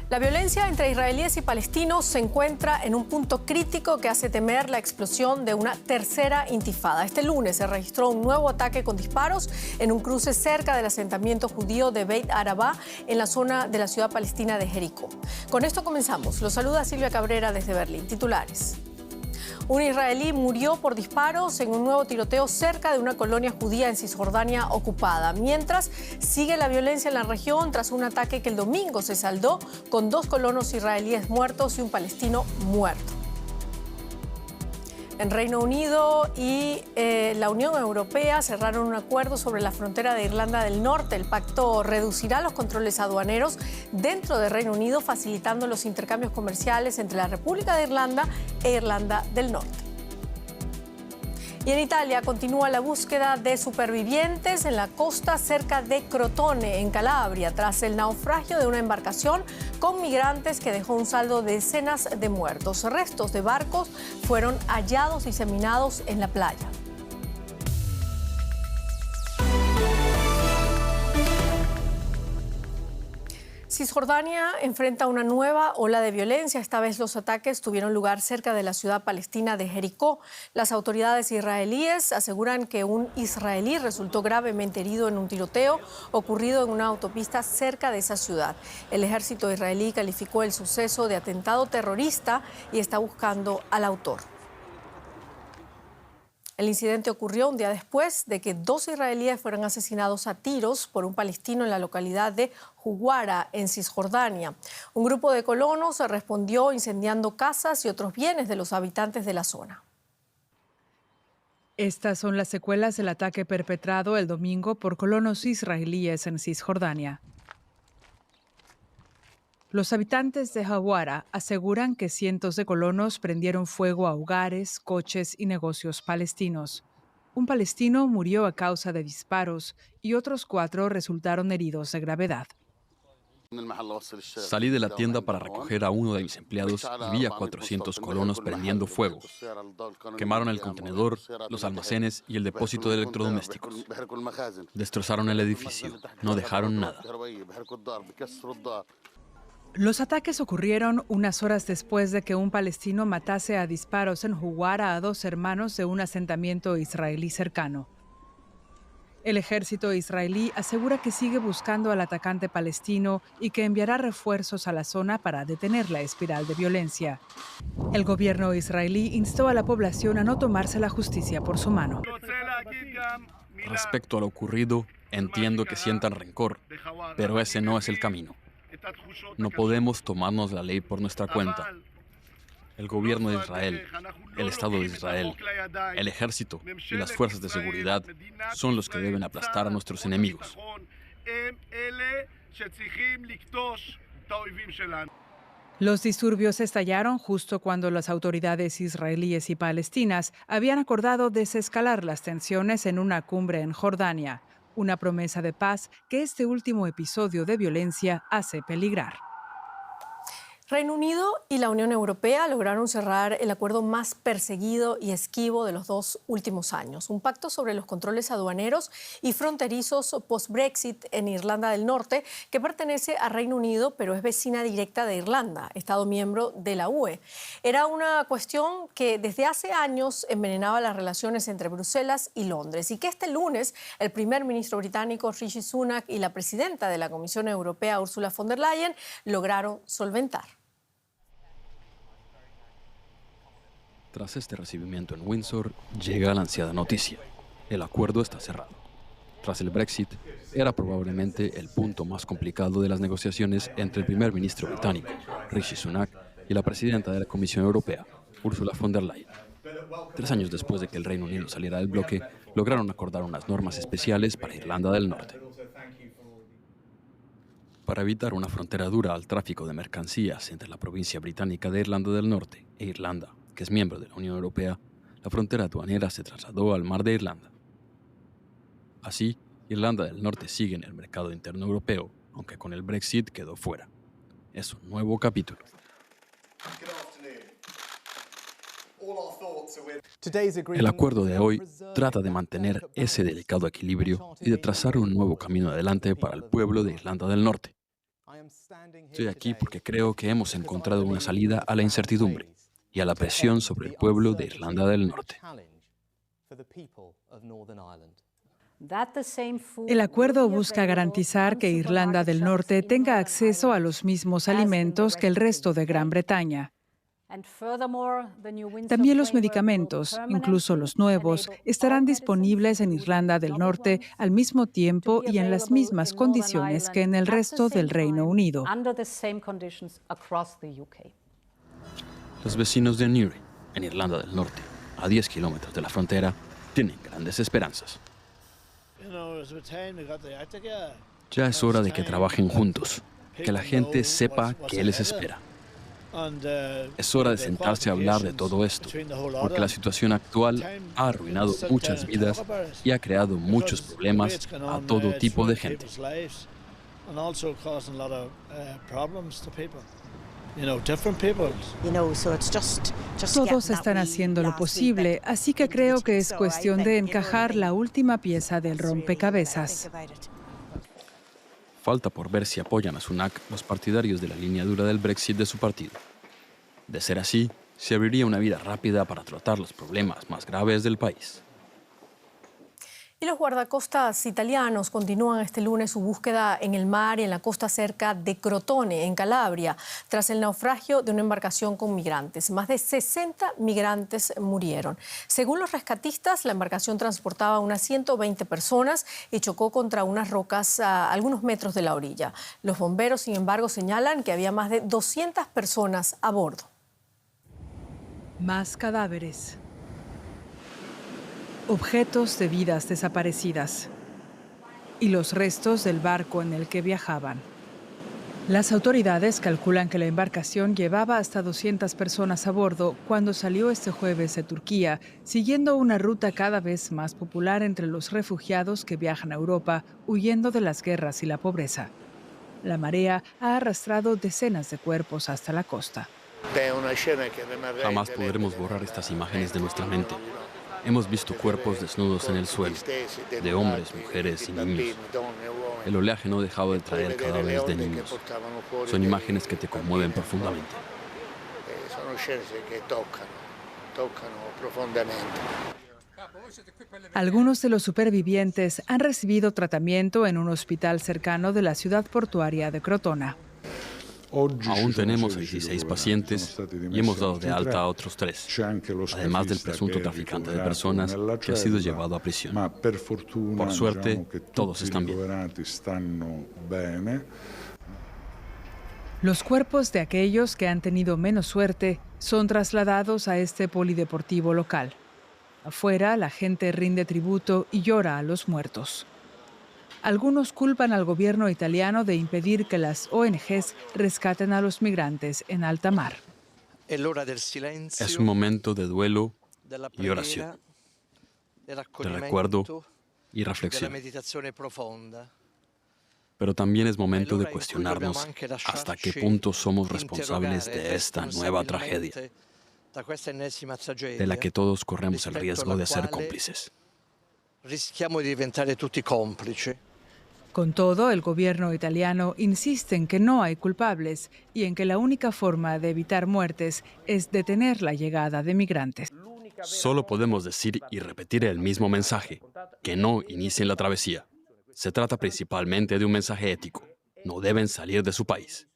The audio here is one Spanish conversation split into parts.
La violencia entre israelíes y palestinos se encuentra en un punto crítico que hace temer la explosión de una tercera intifada. Este lunes se registró un nuevo ataque con disparos en un cruce cerca del asentamiento judío de Beit Arabá, en la zona de la ciudad palestina de Jericó. Con esto comenzamos. Los saluda Silvia Cabrera desde Berlín. Titulares. Un israelí murió por disparos en un nuevo tiroteo cerca de una colonia judía en Cisjordania ocupada. Mientras, sigue la violencia en la región tras un ataque que el domingo se saldó con 2 colonos israelíes muertos y un palestino muerto. En Reino Unido y la Unión Europea cerraron un acuerdo sobre la frontera de Irlanda del Norte. El pacto reducirá los controles aduaneros dentro del Reino Unido, facilitando los intercambios comerciales entre la República de Irlanda e Irlanda del Norte. Y en Italia continúa la búsqueda de supervivientes en la costa cerca de Crotone, en Calabria, tras el naufragio de una embarcación con migrantes que dejó un saldo de decenas de muertos. Restos de barcos fueron hallados y diseminados en la playa. Cisjordania enfrenta una nueva ola de violencia. Esta vez los ataques tuvieron lugar cerca de la ciudad palestina de Jericó. Las autoridades israelíes aseguran que un israelí resultó gravemente herido en un tiroteo ocurrido en una autopista cerca de esa ciudad. El ejército israelí calificó el suceso de atentado terrorista y está buscando al autor. El incidente ocurrió un día después de que 2 israelíes fueran asesinados a tiros por un palestino en la localidad de Huwara, en Cisjordania. Un grupo de colonos respondió incendiando casas y otros bienes de los habitantes de la zona. Estas son las secuelas del ataque perpetrado el domingo por colonos israelíes en Cisjordania. Los habitantes de Huwara aseguran que cientos de colonos prendieron fuego a hogares, coches y negocios palestinos. Un palestino murió a causa de disparos y otros 4 resultaron heridos de gravedad. Salí de la tienda para recoger a uno de mis empleados y vi a 400 colonos prendiendo fuego. Quemaron el contenedor, los almacenes y el depósito de electrodomésticos. Destrozaron el edificio, no dejaron nada. Los ataques ocurrieron unas horas después de que un palestino matase a disparos en Huwara a 2 hermanos de un asentamiento israelí cercano. El ejército israelí asegura que sigue buscando al atacante palestino y que enviará refuerzos a la zona para detener la espiral de violencia. El gobierno israelí instó a la población a no tomarse la justicia por su mano. Respecto a lo ocurrido, entiendo que sientan rencor, pero ese no es el camino. No podemos tomarnos la ley por nuestra cuenta. El gobierno de Israel, el Estado de Israel, el ejército y las fuerzas de seguridad son los que deben aplastar a nuestros enemigos. Los disturbios estallaron justo cuando las autoridades israelíes y palestinas habían acordado desescalar las tensiones en una cumbre en Jordania. Una promesa de paz que este último episodio de violencia hace peligrar. Reino Unido y la Unión Europea lograron cerrar el acuerdo más perseguido y esquivo de los 2 últimos años. Un pacto sobre los controles aduaneros y fronterizos post-Brexit en Irlanda del Norte, que pertenece a Reino Unido, pero es vecina directa de Irlanda, Estado miembro de la UE. Era una cuestión que desde hace años envenenaba las relaciones entre Bruselas y Londres, y que este lunes el primer ministro británico Rishi Sunak y la presidenta de la Comisión Europea Ursula von der Leyen lograron solventar. Tras este recibimiento en Windsor, llega la ansiada noticia. El acuerdo está cerrado. Tras el Brexit, era probablemente el punto más complicado de las negociaciones entre el primer ministro británico, Rishi Sunak, y la presidenta de la Comisión Europea, Ursula von der Leyen. 3 años después de que el Reino Unido saliera del bloque, lograron acordar unas normas especiales para Irlanda del Norte. Para evitar una frontera dura al tráfico de mercancías entre la provincia británica de Irlanda del Norte e Irlanda, que es miembro de la Unión Europea, la frontera aduanera se trasladó al Mar de Irlanda. Así, Irlanda del Norte sigue en el mercado interno europeo, aunque con el Brexit quedó fuera. Es un nuevo capítulo. El acuerdo de hoy trata de mantener ese delicado equilibrio y de trazar un nuevo camino adelante para el pueblo de Irlanda del Norte. Estoy aquí porque creo que hemos encontrado una salida a la incertidumbre y a la presión sobre el pueblo de Irlanda del Norte. El acuerdo busca garantizar que Irlanda del Norte tenga acceso a los mismos alimentos que el resto de Gran Bretaña. También los medicamentos, incluso los nuevos, estarán disponibles en Irlanda del Norte al mismo tiempo y en las mismas condiciones que en el resto del Reino Unido. Los vecinos de Newry, en Irlanda del Norte, a 10 kilómetros de la frontera, tienen grandes esperanzas. Ya es hora de que trabajen juntos, que la gente sepa qué les espera. Es hora de sentarse a hablar de todo esto, porque la situación actual ha arruinado muchas vidas y ha creado muchos problemas a todo tipo de gente. Todos están haciendo lo posible, así que creo que es cuestión de encajar la última pieza del rompecabezas. Falta por ver si apoyan a Sunak los partidarios de la línea dura del Brexit de su partido. De ser así, se abriría una vía rápida para tratar los problemas más graves del país. Y los guardacostas italianos continúan este lunes su búsqueda en el mar y en la costa cerca de Crotone, en Calabria, tras el naufragio de una embarcación con migrantes. Más de 60 migrantes murieron. Según los rescatistas, la embarcación transportaba unas 120 personas y chocó contra unas rocas a algunos metros de la orilla. Los bomberos, sin embargo, señalan que había más de 200 personas a bordo. Más cadáveres. Objetos de vidas desaparecidas y los restos del barco en el que viajaban. Las autoridades calculan que la embarcación llevaba hasta 200 personas a bordo cuando salió este jueves de Turquía, siguiendo una ruta cada vez más popular entre los refugiados que viajan a Europa huyendo de las guerras y la pobreza. La marea ha arrastrado decenas de cuerpos hasta la costa. Jamás podremos borrar estas imágenes de nuestra mente. Hemos visto cuerpos desnudos en el suelo, de hombres, mujeres y niños. El oleaje no dejaba de traer cadáveres de niños. Son imágenes que te conmueven profundamente. Algunos de los supervivientes han recibido tratamiento en un hospital cercano de la ciudad portuaria de Crotona. Aún tenemos 16 pacientes y hemos dado de alta a otros 3, además del presunto traficante de personas que ha sido llevado a prisión. Por suerte, todos están bien. Los cuerpos de aquellos que han tenido menos suerte son trasladados a este polideportivo local. Afuera, la gente rinde tributo y llora a los muertos. Algunos culpan al gobierno italiano de impedir que las ONGs rescaten a los migrantes en alta mar. Es un momento de duelo y oración, de recuerdo y reflexión. Pero también es momento de cuestionarnos hasta qué punto somos responsables de esta nueva tragedia, de la que todos corremos el riesgo de ser cómplices. Con todo, el gobierno italiano insiste en que no hay culpables y en que la única forma de evitar muertes es detener la llegada de migrantes. Solo podemos decir y repetir el mismo mensaje, que no inicien la travesía. Se trata principalmente de un mensaje ético. No deben salir de su país.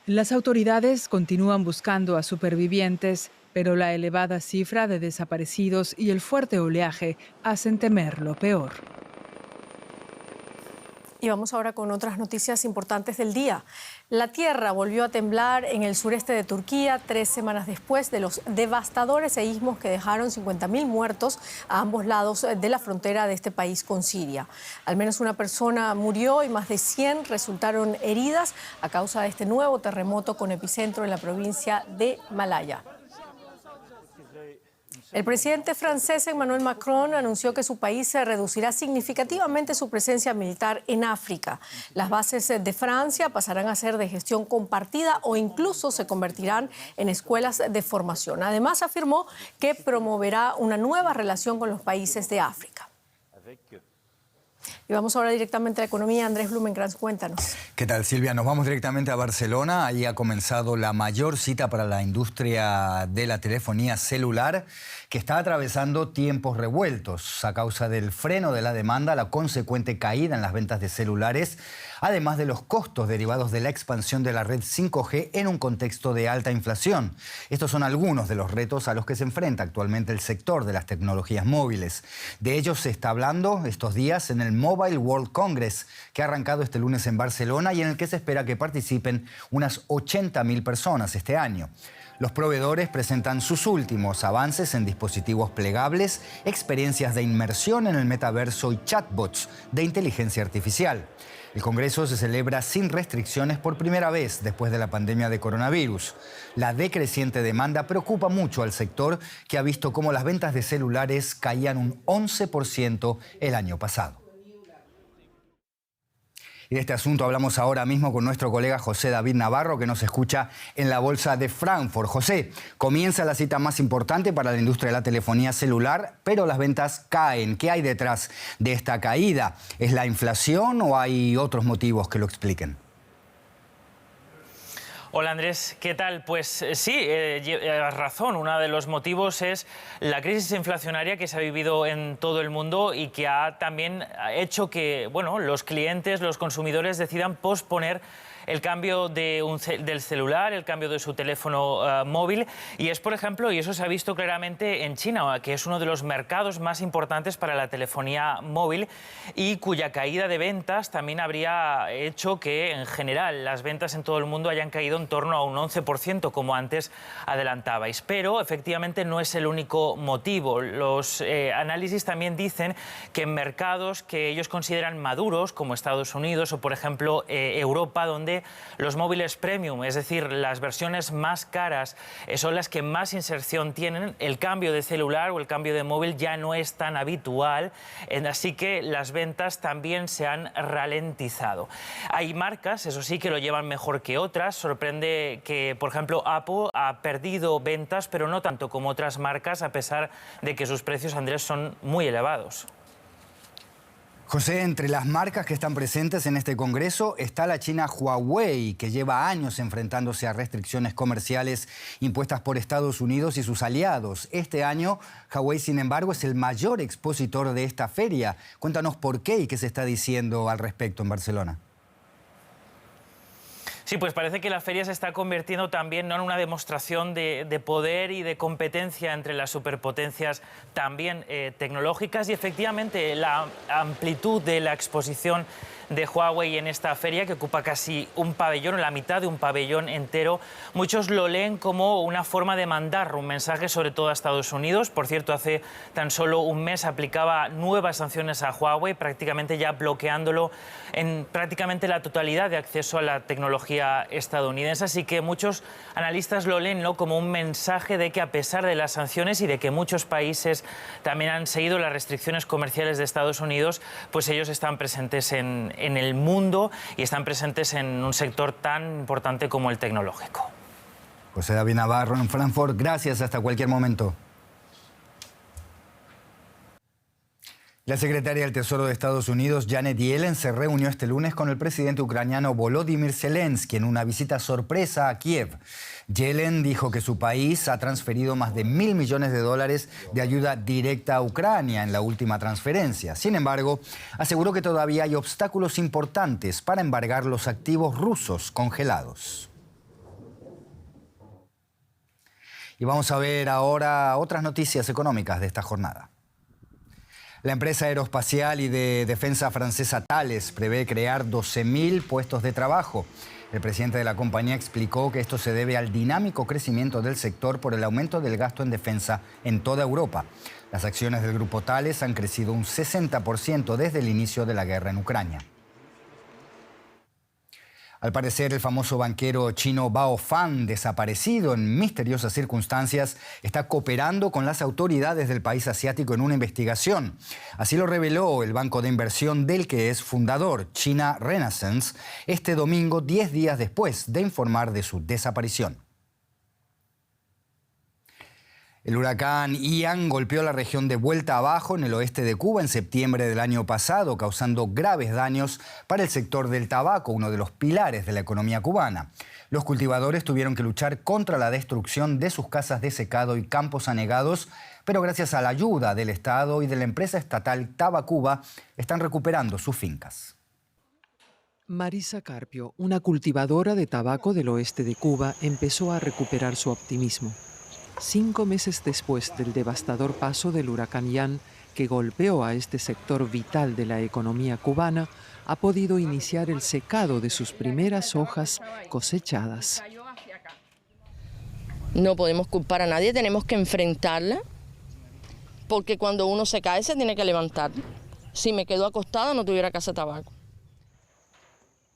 Las autoridades continúan buscando a supervivientes, pero la elevada cifra de desaparecidos y el fuerte oleaje hacen temer lo peor. Y vamos ahora con otras noticias importantes del día. La tierra volvió a temblar en el sureste de Turquía 3 semanas después de los devastadores seísmos que dejaron 50.000 muertos a ambos lados de la frontera de este país con Siria. Al menos una persona murió y más de 100 resultaron heridas a causa de este nuevo terremoto con epicentro en la provincia de Malaya. El presidente francés Emmanuel Macron anunció que su país reducirá significativamente su presencia militar en África. Las bases de Francia pasarán a ser de gestión compartida o incluso se convertirán en escuelas de formación. Además, afirmó que promoverá una nueva relación con los países de África. Y vamos ahora directamente a la economía. Andrés Blumenkrantz, cuéntanos. ¿Qué tal, Silvia? Nos vamos directamente a Barcelona. Allí ha comenzado la mayor cita para la industria de la telefonía celular, que está atravesando tiempos revueltos a causa del freno de la demanda, la consecuente caída en las ventas de celulares, además de los costos derivados de la expansión de la red 5G en un contexto de alta inflación. Estos son algunos de los retos a los que se enfrenta actualmente el sector de las tecnologías móviles. De ellos se está hablando estos días en el Mobile World Congress, que ha arrancado este lunes en Barcelona y en el que se espera que participen unas 80.000 personas este año. Los proveedores presentan sus últimos avances en dispositivos plegables, experiencias de inmersión en el metaverso y chatbots de inteligencia artificial. El Congreso se celebra sin restricciones por primera vez después de la pandemia de coronavirus. La decreciente demanda preocupa mucho al sector, que ha visto cómo las ventas de celulares caían un 11% el año pasado. Y de este asunto hablamos ahora mismo con nuestro colega José David Navarro, que nos escucha en la Bolsa de Frankfurt. José, comienza la cita más importante para la industria de la telefonía celular, pero las ventas caen. ¿Qué hay detrás de esta caída? ¿Es la inflación o hay otros motivos que lo expliquen? Hola Andrés, ¿qué tal? Pues sí, llevas razón. Uno de los motivos es la crisis inflacionaria que se ha vivido en todo el mundo y que ha también hecho que, bueno, los clientes, los consumidores decidan posponer el cambio del celular, el cambio de su teléfono móvil. Y es, por ejemplo, y eso se ha visto claramente en China, que es uno de los mercados más importantes para la telefonía móvil y cuya caída de ventas también habría hecho que, en general, las ventas en todo el mundo hayan caído en torno a un 11%, como antes adelantabais. Pero, efectivamente, no es el único motivo. Los análisis también dicen que en mercados que ellos consideran maduros, como Estados Unidos o, por ejemplo, Europa, donde los móviles premium, es decir, las versiones más caras, son las que más inserción tienen, el cambio de celular o el cambio de móvil ya no es tan habitual, así que las ventas también se han ralentizado. Hay marcas, eso sí, que lo llevan mejor que otras. Sorprende que, por ejemplo, Apple ha perdido ventas, pero no tanto como otras marcas, a pesar de que sus precios, Andrés, son muy elevados. José, entre las marcas que están presentes en este congreso está la china Huawei, que lleva años enfrentándose a restricciones comerciales impuestas por Estados Unidos y sus aliados. Este año, Huawei, sin embargo, es el mayor expositor de esta feria. Cuéntanos por qué y qué se está diciendo al respecto en Barcelona. Sí, pues parece que la feria se está convirtiendo también no en una demostración de poder y de competencia entre las superpotencias también tecnológicas, y efectivamente la amplitud de la exposición de Huawei en esta feria, que ocupa casi un pabellón, la mitad de un pabellón entero, muchos lo leen como una forma de mandar un mensaje sobre todo a Estados Unidos. Por cierto, hace tan solo un mes aplicaba nuevas sanciones a Huawei, prácticamente ya bloqueándolo en prácticamente la totalidad de acceso a la tecnología estadounidense. Así que muchos analistas lo leen, ¿no?, como un mensaje de que, a pesar de las sanciones y de que muchos países también han seguido las restricciones comerciales de Estados Unidos, pues ellos están presentes en el mundo y están presentes en un sector tan importante como el tecnológico. José David Navarro en Frankfurt, gracias, hasta cualquier momento. La secretaria del Tesoro de Estados Unidos, Janet Yellen, se reunió este lunes con el presidente ucraniano Volodymyr Zelensky en una visita sorpresa a Kiev. Yellen dijo que su país ha transferido más de $1.000 millones de ayuda directa a Ucrania en la última transferencia. Sin embargo, aseguró que todavía hay obstáculos importantes para embargar los activos rusos congelados. Y vamos a ver ahora otras noticias económicas de esta jornada. La empresa aeroespacial y de defensa francesa Thales prevé crear 12.000 puestos de trabajo. El presidente de la compañía explicó que esto se debe al dinámico crecimiento del sector por el aumento del gasto en defensa en toda Europa. Las acciones del grupo Thales han crecido un 60% desde el inicio de la guerra en Ucrania. Al parecer, el famoso banquero chino Bao Fan, desaparecido en misteriosas circunstancias, está cooperando con las autoridades del país asiático en una investigación. Así lo reveló el banco de inversión del que es fundador, China Renaissance, este domingo, 10 días después de informar de su desaparición. El huracán Ian golpeó la región de Vuelta Abajo, en el oeste de Cuba, en septiembre del año pasado, causando graves daños para el sector del tabaco, uno de los pilares de la economía cubana. Los cultivadores tuvieron que luchar contra la destrucción de sus casas de secado y campos anegados, pero gracias a la ayuda del Estado y de la empresa estatal Tabacuba, están recuperando sus fincas. Marisa Carpio, una cultivadora de tabaco del oeste de Cuba, empezó a recuperar su optimismo. 5 meses después del devastador paso del huracán Ian, que golpeó a este sector vital de la economía cubana, ha podido iniciar el secado de sus primeras hojas cosechadas. No podemos culpar a nadie, tenemos que enfrentarla, porque cuando uno se cae se tiene que levantar. Si me quedo acostada no tuviera casa de tabaco.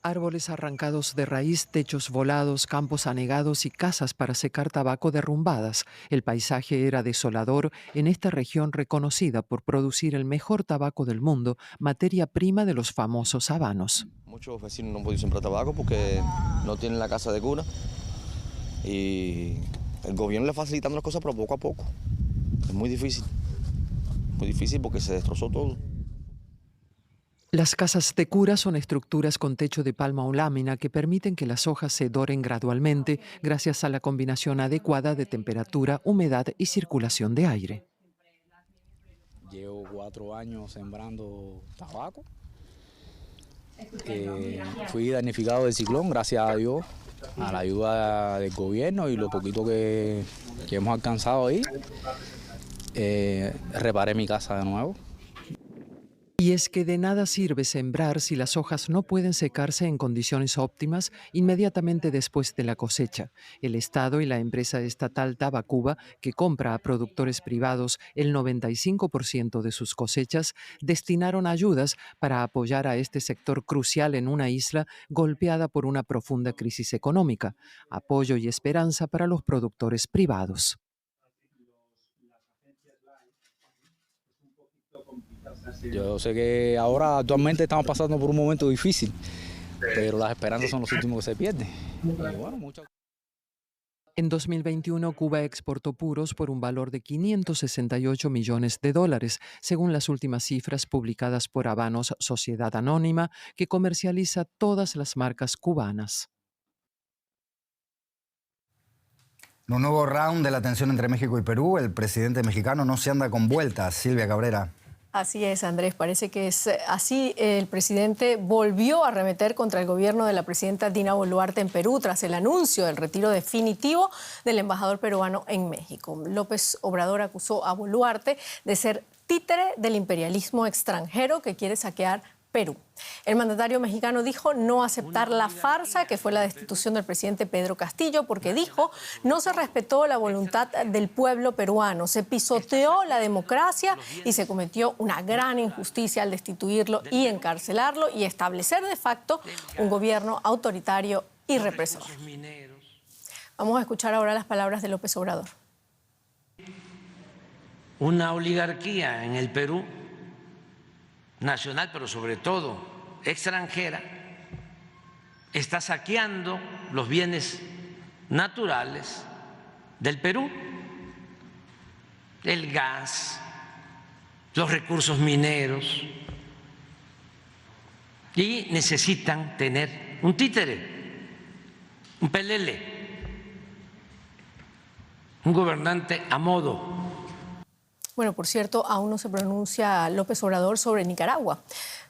Árboles arrancados de raíz, techos volados, campos anegados y casas para secar tabaco derrumbadas. El paisaje era desolador en esta región reconocida por producir el mejor tabaco del mundo, materia prima de los famosos habanos. Muchos vecinos no han podido sembrar tabaco porque no tienen la casa de cuna y el gobierno le facilitando las cosas, pero poco a poco. Es muy difícil porque se destrozó todo. Las casas de cura son estructuras con techo de palma o lámina que permiten que las hojas se doren gradualmente gracias a la combinación adecuada de temperatura, humedad y circulación de aire. Llevo 4 años sembrando tabaco. Fui damnificado del ciclón, gracias a Dios, a la ayuda del gobierno y lo poquito que hemos alcanzado ahí. Reparé mi casa de nuevo. Y es que de nada sirve sembrar si las hojas no pueden secarse en condiciones óptimas inmediatamente después de la cosecha. El Estado y la empresa estatal Tabacuba, que compra a productores privados el 95% de sus cosechas, destinaron ayudas para apoyar a este sector crucial en una isla golpeada por una profunda crisis económica. Apoyo y esperanza para los productores privados. Yo sé que ahora actualmente estamos pasando por un momento difícil, pero las esperanzas son los últimos que se pierden. En 2021, Cuba exportó puros por un valor de $568 millones, según las últimas cifras publicadas por Habanos Sociedad Anónima, que comercializa todas las marcas cubanas. En un nuevo round de la tensión entre México y Perú, el presidente mexicano no se anda con vueltas. Silvia Cabrera. Así es, Andrés. Parece que es así. El presidente volvió a arremeter contra el gobierno de la presidenta Dina Boluarte en Perú tras el anuncio del retiro definitivo del embajador peruano en México. López Obrador acusó a Boluarte de ser títere del imperialismo extranjero que quiere saquear Perú. El mandatario mexicano dijo no aceptar la farsa que fue la destitución del presidente Pedro Castillo porque dijo no se respetó la voluntad del pueblo peruano, se pisoteó la democracia y se cometió una gran injusticia al destituirlo y encarcelarlo y establecer de facto un gobierno autoritario y represor. Vamos a escuchar ahora las palabras de López Obrador. Una oligarquía en el Perú nacional, pero sobre todo extranjera, está saqueando los bienes naturales del Perú, el gas, los recursos mineros, y necesitan tener un títere, un pelele, un gobernante a modo. Bueno, por cierto, aún no se pronuncia López Obrador sobre Nicaragua.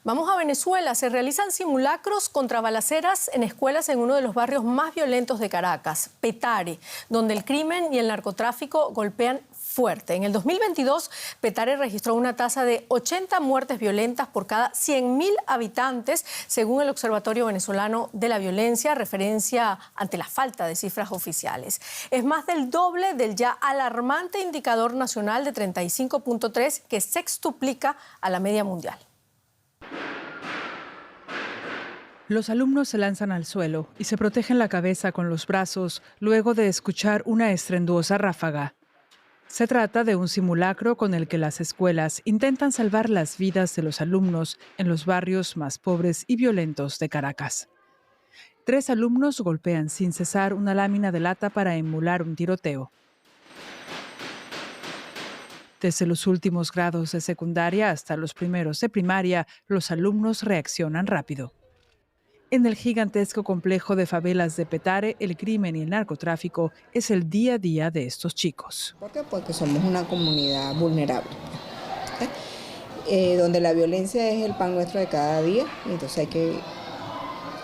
Vamos a Venezuela. Se realizan simulacros contra balaceras en escuelas en uno de los barrios más violentos de Caracas, Petare, donde el crimen y el narcotráfico golpean fuerte. En el 2022, Petare registró una tasa de 80 muertes violentas por cada 100.000 habitantes, según el Observatorio Venezolano de la Violencia, referencia ante la falta de cifras oficiales. Es más del doble del ya alarmante indicador nacional de 35.3, que sextuplica a la media mundial. Los alumnos se lanzan al suelo y se protegen la cabeza con los brazos luego de escuchar una estruendosa ráfaga. Se trata de un simulacro con el que las escuelas intentan salvar las vidas de los alumnos en los barrios más pobres y violentos de Caracas. 3 alumnos golpean sin cesar una lámina de lata para emular un tiroteo. Desde los últimos grados de secundaria hasta los primeros de primaria, los alumnos reaccionan rápido. En el gigantesco complejo de favelas de Petare, el crimen y el narcotráfico es el día a día de estos chicos. ¿Por qué? Porque somos una comunidad vulnerable, donde la violencia es el pan nuestro de cada día. Entonces hay que,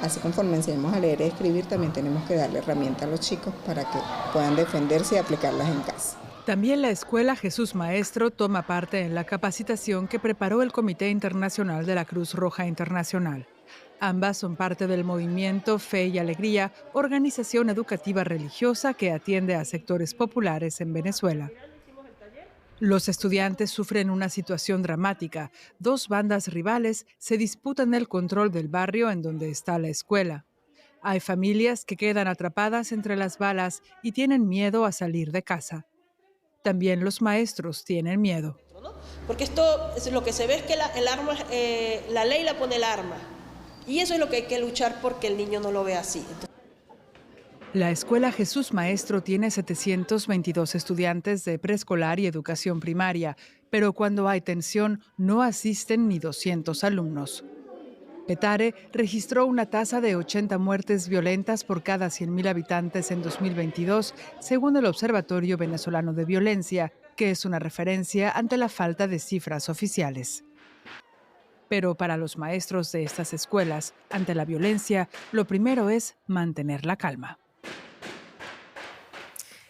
así conforme enseñamos a leer y a escribir, también tenemos que darle herramientas a los chicos para que puedan defenderse y aplicarlas en casa. También la Escuela Jesús Maestro toma parte en la capacitación que preparó el Comité Internacional de la Cruz Roja Internacional. Ambas son parte del movimiento Fe y Alegría, organización educativa religiosa que atiende a sectores populares en Venezuela. Los estudiantes sufren una situación dramática. 2 bandas rivales se disputan el control del barrio en donde está la escuela. Hay familias que quedan atrapadas entre las balas y tienen miedo a salir de casa. También los maestros tienen miedo. Porque esto es lo que se ve es que la ley la pone el arma. Y eso es lo que hay que luchar porque el niño no lo vea así. La Escuela Jesús Maestro tiene 722 estudiantes de preescolar y educación primaria, pero cuando hay tensión no asisten ni 200 alumnos. Petare registró una tasa de 80 muertes violentas por cada 100.000 habitantes en 2022, según el Observatorio Venezolano de Violencia, que es una referencia ante la falta de cifras oficiales. Pero para los maestros de estas escuelas, ante la violencia, lo primero es mantener la calma.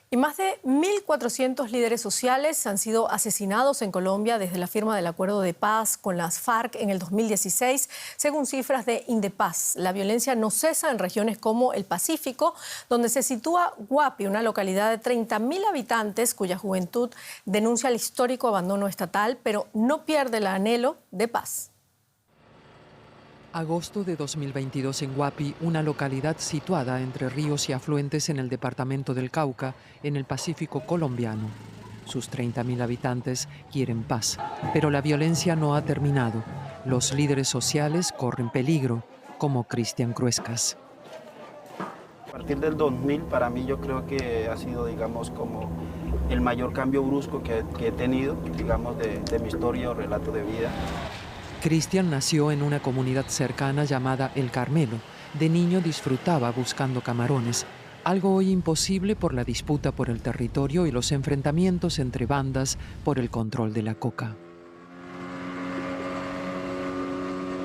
Y más de 1.400 líderes sociales han sido asesinados en Colombia desde la firma del acuerdo de paz con las FARC en el 2016, según cifras de Indepaz. La violencia no cesa en regiones como el Pacífico, donde se sitúa Guapi, una localidad de 30.000 habitantes cuya juventud denuncia el histórico abandono estatal, pero no pierde el anhelo de paz. Agosto de 2022 en Guapi, una localidad situada entre ríos y afluentes en el departamento del Cauca, en el Pacífico colombiano. Sus 30.000 habitantes quieren paz, pero la violencia no ha terminado. Los líderes sociales corren peligro, como Cristian Cruescas. A partir del 2000, para mí yo creo que ha sido, digamos, como el mayor cambio brusco que he tenido, digamos, de mi historia o relato de vida. Cristian nació en una comunidad cercana llamada El Carmelo. De niño disfrutaba buscando camarones, algo hoy imposible por la disputa por el territorio y los enfrentamientos entre bandas por el control de la coca.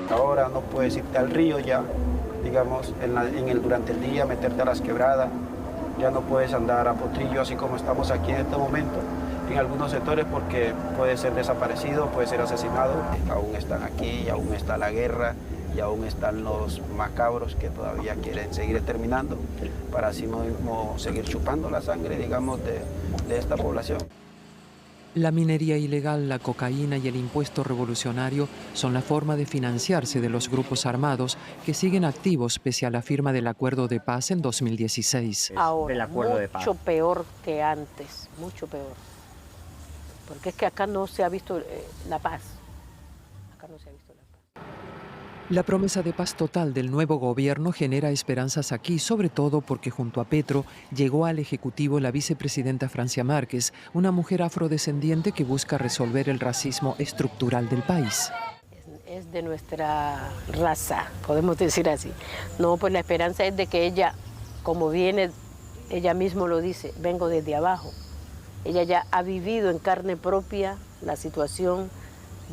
Ahora no puedes irte al río ya, digamos, durante el día, meterte a las quebradas. Ya no puedes andar a potrillo así como estamos aquí en este momento. En algunos sectores porque puede ser desaparecido, puede ser asesinado. Aún están aquí, aún está la guerra y aún están los macabros que todavía quieren seguir exterminando para así mismo seguir chupando la sangre, digamos, de esta población. La minería ilegal, la cocaína y el impuesto revolucionario son la forma de financiarse de los grupos armados que siguen activos pese a la firma del acuerdo de paz en 2016. Ahora, mucho peor que antes, mucho peor. Porque es que acá no se ha visto la paz. Acá no se ha visto la paz. La promesa de paz total del nuevo gobierno genera esperanzas aquí, sobre todo porque junto a Petro llegó al Ejecutivo la vicepresidenta Francia Márquez, una mujer afrodescendiente que busca resolver el racismo estructural del país. Es de nuestra raza, podemos decir así. No, pues la esperanza es de que ella, como viene, ella mismo lo dice, vengo desde abajo. Ella ya ha vivido en carne propia la situación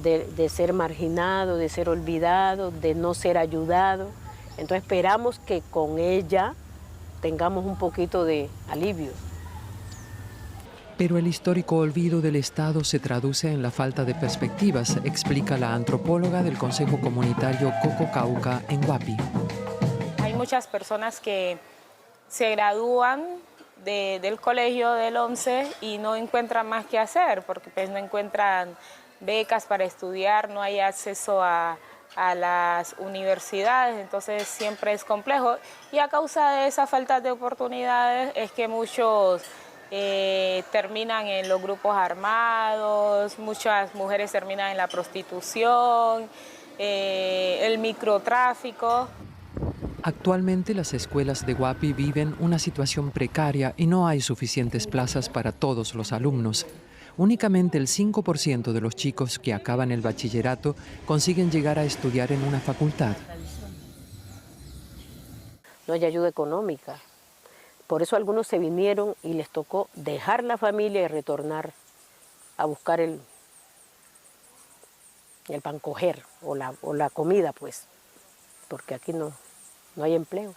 de ser marginado, de ser olvidado, de no ser ayudado. Entonces esperamos que con ella tengamos un poquito de alivio. Pero el histórico olvido del Estado se traduce en la falta de perspectivas, explica la antropóloga del Consejo Comunitario Coco Cauca en Guapi. Hay muchas personas que se gradúan del colegio del 11 y no encuentran más que hacer porque pues no encuentran becas para estudiar, no hay acceso a las universidades, entonces siempre es complejo y a causa de esa falta de oportunidades es que muchos terminan en los grupos armados, muchas mujeres terminan en la prostitución, el microtráfico. Actualmente las escuelas de Guapi viven una situación precaria y no hay suficientes plazas para todos los alumnos. Únicamente el 5% de los chicos que acaban el bachillerato consiguen llegar a estudiar en una facultad. No hay ayuda económica. Por eso algunos se vinieron y les tocó dejar la familia y retornar a buscar el pan coger o la comida, pues, porque aquí no hay empleo.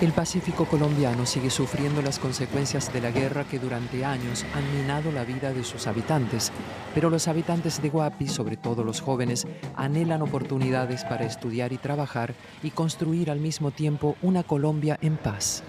El Pacífico colombiano sigue sufriendo las consecuencias de la guerra que durante años han minado la vida de sus habitantes, pero los habitantes de Guapi, sobre todo los jóvenes, anhelan oportunidades para estudiar y trabajar y construir al mismo tiempo una Colombia en paz.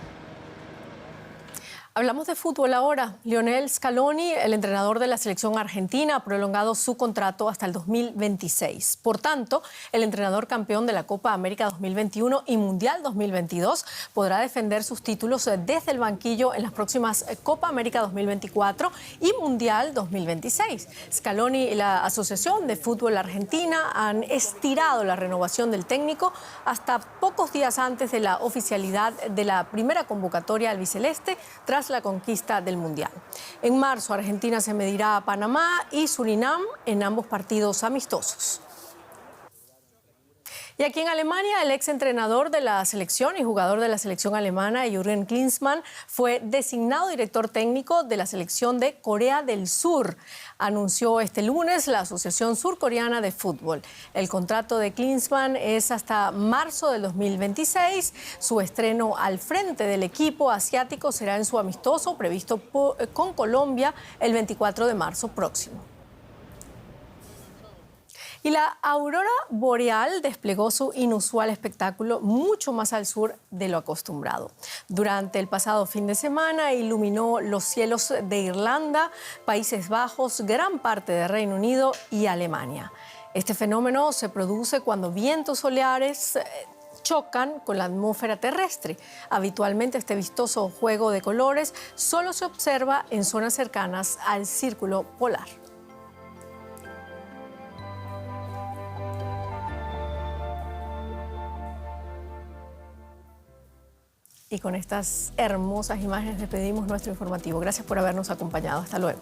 Hablamos de fútbol ahora. Lionel Scaloni, el entrenador de la selección argentina, ha prolongado su contrato hasta el 2026. Por tanto, el entrenador campeón de la Copa América 2021 y Mundial 2022 podrá defender sus títulos desde el banquillo en las próximas Copa América 2024 y Mundial 2026. Scaloni y la Asociación de Fútbol Argentina han estirado la renovación del técnico hasta pocos días antes de la oficialidad de la primera convocatoria albiceleste tras la conquista del Mundial. En marzo, Argentina se medirá a Panamá y Surinam en ambos partidos amistosos. Y aquí en Alemania, el exentrenador de la selección y jugador de la selección alemana, Jürgen Klinsmann, fue designado director técnico de la selección de Corea del Sur. Anunció este lunes la Asociación Surcoreana de Fútbol. El contrato de Klinsmann es hasta marzo del 2026. Su estreno al frente del equipo asiático será en su amistoso previsto con Colombia el 24 de marzo próximo. Y la aurora boreal desplegó su inusual espectáculo mucho más al sur de lo acostumbrado. Durante el pasado fin de semana iluminó los cielos de Irlanda, Países Bajos, gran parte de Reino Unido y Alemania. Este fenómeno se produce cuando vientos soleares chocan con la atmósfera terrestre. Habitualmente este vistoso juego de colores solo se observa en zonas cercanas al círculo polar. Y con estas hermosas imágenes despedimos nuestro informativo. Gracias por habernos acompañado. Hasta luego.